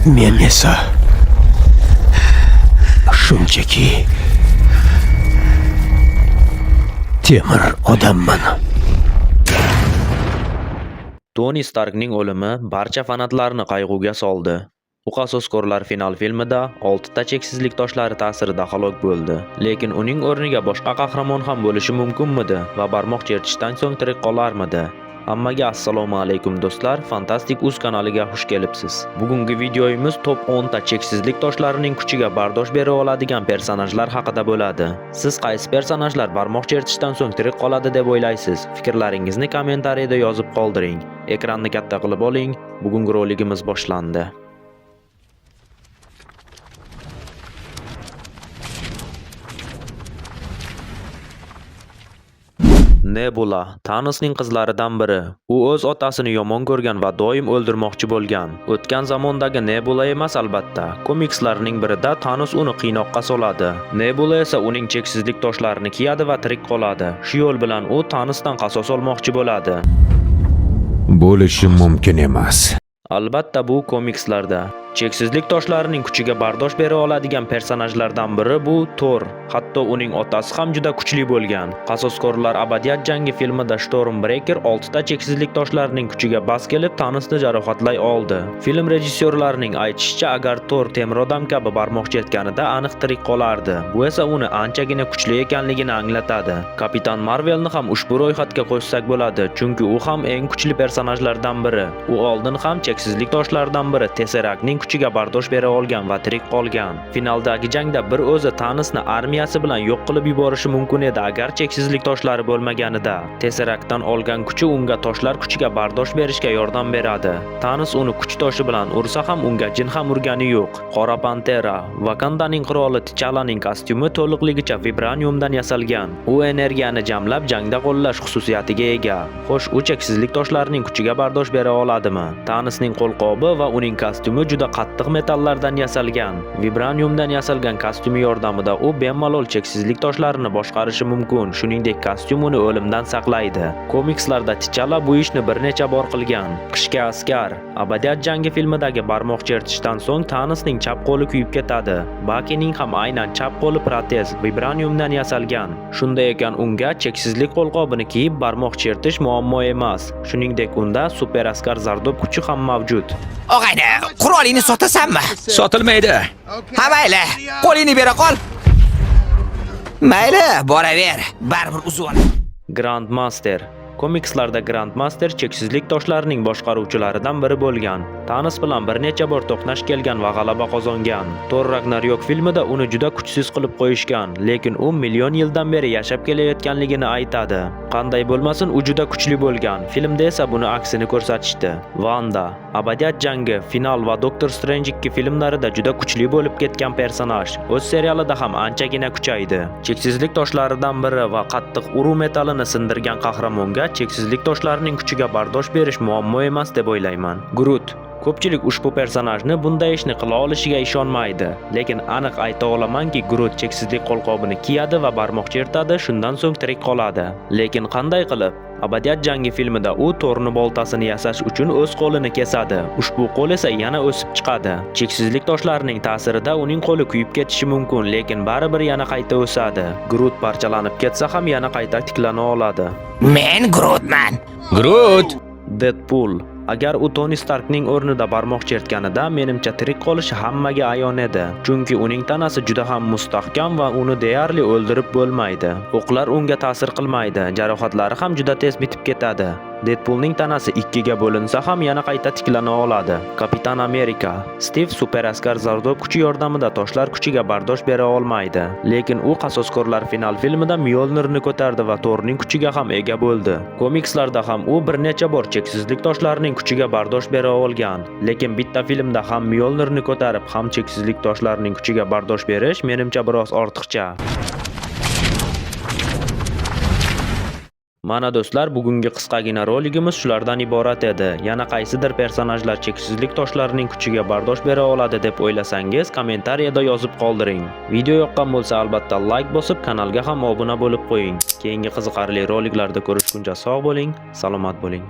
Men esa shunchaki temir odamman. Toni Starkning o'limi barcha fanatlarni qayg'uga soldi. Uqasoskorlar final filmida 6 ta cheksizlik toshlari ta'sirida halok bo'ldi. Lekin uning o'rniga boshqa qahramon ham bo'lishi mumkinmidi va barmoq chertishdan so'ng tirik qolarmidi? Hammaga assalomu alaykum do'stlar, Fantastic Uz kanaliga xush kelibsiz. Bugungi videoyimiz top 10 ta cheksizlik toshlarining kuchiga bardosh bera oladigan personajlar haqida bo'ladi. Siz qaysi personajlar barmoq chertishdan so'ng tirik qoladi deb o'ylaysiz? Fikrlaringizni kommentariyada yozib qoldiring. Ekranni katta qilib oling. Bugungi roligimiz boshlandi. Nebula, Thanosning qizlaridan biri. U o'z otasini yomon ko'rgan va doim o'ldirmoqchi bo'lgan. O'tgan zamondagi Nebula emas albatta. Komikslarning birida Thanos uni qiynoqqa soladi. Nebula esa uning cheksizlik toshlarini kiyadi va tirik qoladi. Shu yo'l bilan u Thanosdan qasos olmoqchi bo'ladi. Bo'lishi mumkin emas. Albatta bu komikslarda. Cheksizlik toshlarining kuchiga bardosh bera oladigan personajlardan biri bu Thor. Hatto uning otasi ham juda kuchli bo'lgan. Qasoskorlar abadiyat jangi filmida Stormbreaker 6 ta cheksizlik toshlarining kuchiga bas kelib Thanosni jarohatlay oldi. Film rejissyorlarining aytishicha, agar Thor temir odam kabi barmoq chertganida aniq tirik qolardi. Bu esa uni anchagina kuchli ekanligini anglatadi. Kapitan Marvelni ham ushbu ro'yxatga qo'shsak bo'ladi, chunki u ham eng kuchli personajlardan biri. U oldin ham cheksizlik toshlaridan biri Tesseractning kuchiga bardosh bera olgan va tirik qolgan. Finaldagi jangda bir o'zi Thanosni armiyasi bilan yo'q qilib yuborishi mumkin edi agar cheksizlik toshlari bo'lmaganida. Tesseractdan olgan kuchi unga toshlar kuchiga bardosh berishga yordam beradi. Thanos uni kuch toshi bilan ursa ham unga jin ham urgani yo'q. Qora Pantera, Wakandaning qiroli T'Challaning kostyumi to'liqligicha vibraniumdan yasalgan. U energiyani jamlab jangda qo'llash xususiyatiga ega. Xo'sh, u cheksizlik toshlarining kuchiga bardosh bera oladimi? Thanosning qo'lqobi va uning kostyumi juda qattiq metallardan yasalgan. Vibraniumdan yasalgan kostyumi yordamida u bemalol cheksizlik toshlarini boshqarishi mumkin. Shuningdek, kostyum uni o'limdan saqlaydi. Komikslarda T'Challa bu ishni bir necha bor qilgan. Qishki askar, abadiyat jangi filmidagi barmoq chertishdan so'ng Thanosning chap qo'li kuyib ketadi. Bakining ham aynan chap qo'li protez vibraniumdan yasalgan. Shunday ekan unga cheksizlik qo'lqobini kiyib barmoq chertish muammo emas. Shuningdek, unda super askar zardob kuchi ham mavjud. Og'ayni, qurolingni sotasanmi? Sotilmaydi. Ha mayli, qo'lingni bera qol. Mayli, boraver. Baribir uzib olaman. Grandmaster. Komikslarda Grandmaster cheksizlik toshlarining boshqaruvchilaridan biri bo'lgan. Thanos bilan bir necha bor to'qnash kelgan va g'alaba qozongan. Thor Ragnarok filmida uni juda kuchsiz qilib qo'yishgan, lekin u million yildan beri yashab kelayotganligini aytadi. Qanday bo'lmasin, u juda kuchli bo'lgan. Filmda esa buni aksini ko'rsatishdi. Wanda, abadiyat jangi, final va Doctor Strange 2 filmlarida juda kuchli bo'lib ketgan personaj. O'z serialida ham anchagina kuchaydi. Cheksizlik toshlaridan biri va qattiq uruv metalini sindirgan qahramonga cheksizlik toshlarining kuchiga bardosh berish muammo emas deb o'ylayman. Groot. Ko'pchilik ushbu personajni bunday ishni qila olishiga ishonmaydi, lekin aniq ayta olamanki, Groot cheksizlik qo'lqobini kiyadi va barmoq chertadi, shundan so'ng tirik qoladi. Lekin qanday qilib? Abadiyat jangi filmida u Thorni boltasini yasash uchun o'z qo'lini kesadi. Ushbu qo'l esa yana o'sib chiqadi. Cheksizlik toshlarining ta'sirida uning qo'li kuyib ketishi mumkin, lekin baribir yana qayta o'sadi. Groot parchalanib ketsa ham yana qayta tiklana oladi. Men Grootman. Groot. Deadpool. Agar u Tony Starkning o'rnida barmoq chertganida, menimcha tirik qolishi hammaga ayon edi. Chunki uning tanasi juda ham mustahkam va uni deyarli o'ldirib bo'lmaydi. O'qlar unga ta'sir qilmaydi, jarohatlari ham juda tez bitib ketadi. Deadpoolning tanasi ikkiga bo'linsa ham yana qayta tiklana oladi. Kapitan Amerika. Steve super askar zardob kuchi yordamida toshlar kuchiga bardosh bera olmaydi. Lekin u qasoskorlar final filmida Mjolnirni ko'tardi va Thorning kuchiga ham ega bo'ldi. Komikslarda ham u bir necha bor cheksizlik toshlarining kuchiga bardosh bera olgan. Lekin bitta filmda ham Mjolnirni ko'tarib, ham cheksizlik toshlarining kuchiga bardosh berish menimcha biroz ortiqcha. Mana do'stlar, bugungi qisqagina roligimiz shulardan iborat edi. Yana qaysidir personajlar cheksizlik toshlarining kuchiga bardosh bera oladi deb o'ylasangiz, kommentariyada yozib qoldiring. Video yoqqan bo'lsa, albatta like bosib, kanalga ham obuna bo'lib qo'ying. Keyingi qiziqarli roliklarda ko'rishguncha sog' bo'ling, salomat bo'ling.